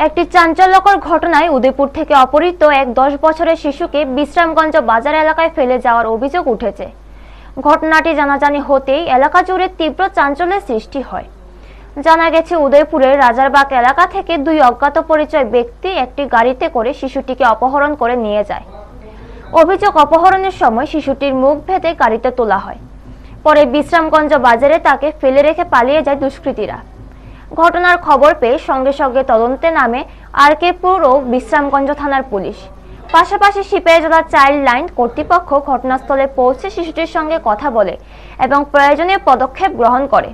একটি চাঞ্চল্যকর ঘটনায় উদয়পুর থেকে অপহৃত এক 10 বছরের শিশুকে বিশ্রামগঞ্জ বাজার এলাকায় ফেলে যাওয়ার অভিযোগ উঠেছে। ঘটনাটি জানাজানি হতেই এলাকা জুড়ে তীব্র চাঞ্চল্যের সৃষ্টি হয়। জানা গেছে, উদয়পুরের রাজারবাগ এলাকা থেকে দুই অজ্ঞাত পরিচয় ব্যক্তি একটি গাড়িতে করে শিশুটিকে অপহরণ করে নিয়ে যায়। অভিযোগ, অপহরণের সময় শিশুটির মুখ ভেদে গাড়িতে তোলা হয়। পরে বিশ্রামগঞ্জ বাজারে তাকে ফেলে রেখে পালিয়ে যায় দুষ্কৃতীরা। ঘটনার খবর পেয়ে সঙ্গে সঙ্গে তদন্তে নামে আরকেপুর ও বিশ্রামগঞ্জ থানার পুলিশ। পাশাপাশি সিপাহীজলা চাইল্ড লাইন কর্তৃপক্ষ ঘটনাস্থলে পৌঁছে শিশুটির সঙ্গে কথা বলে এবং প্রয়োজনীয় পদক্ষেপ গ্রহণ করে।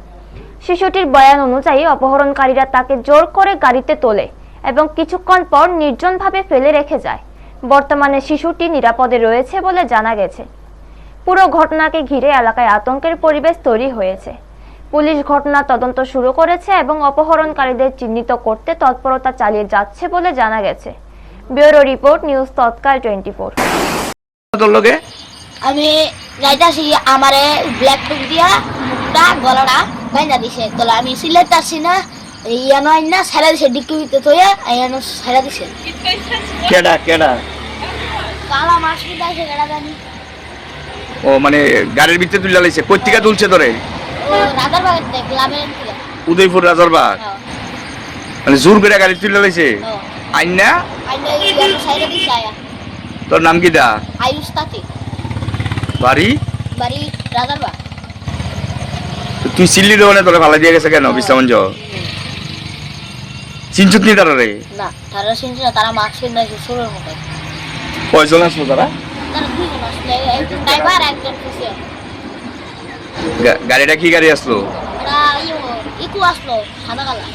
শিশুটির বয়ান অনুযায়ী অপহরণকারীরা তাকে জোর করে গাড়িতে তোলে এবং কিছুক্ষণ পর নির্জনভাবে ফেলে রেখে যায়। বর্তমানে শিশুটি নিরাপদে রয়েছে বলে জানা গেছে। পুরো ঘটনাকে ঘিরে এলাকায় আতঙ্কের পরিবেশ তৈরি হয়েছে। পুলিশ ঘটনার তদন্ত শুরু করেছে এবং অপহরণকারীদের চিহ্নিত করতে তৎপরতা চালিয়ে যাচ্ছে বলে জানা গেছে। ব্যুরো রিপোর্ট, নিউজ তৎকাল 24। আমি যাইতাছি, আমারে ব্ল্যাক টুক দিয়া মুখটা গলাটা বাইন্দা দিছে। তো আমি সিলেটাছি না, ইয়ানো আইনা সারা দিছে, ডিক্কিতে তোয়া আইনো সারা দিছে। কেডা কেডা কালা মাছ কিনাইছে কেডা জানি। ও মানে গাড়ির ভিতরে তুলে লাইছে। কই থেকে তুলছে তোরে? ও রাজারবাগ থেকে, গ্রামের থেকে। উদয়পুর রাজারবাগ। মানে জোর করে গাড়ি তুলে লাইছে। আইনা আইনা ইয়ানো সারা দিছে আয়া। তোর নাম কি দা? আয়ুষ তাতি। বাড়ি বাড়ি রাজারবাগ। তুই সিল্লি দোকানে তোরে ভালো দিয়ে গেছে কেন বিশ্রামগঞ্জ? চিনচুত নি তারা রে? না, তারা শুনছে না, তারা মাছ কিনাইছে সুরের মতো। কয়জন আসলো তারা? তারা দুইজন আসলে, একজন ড্রাইভার একজন খুশি। গাড়িটা কি গাড়ি আসলো? এটা ইকু আসলো সাদা কালার।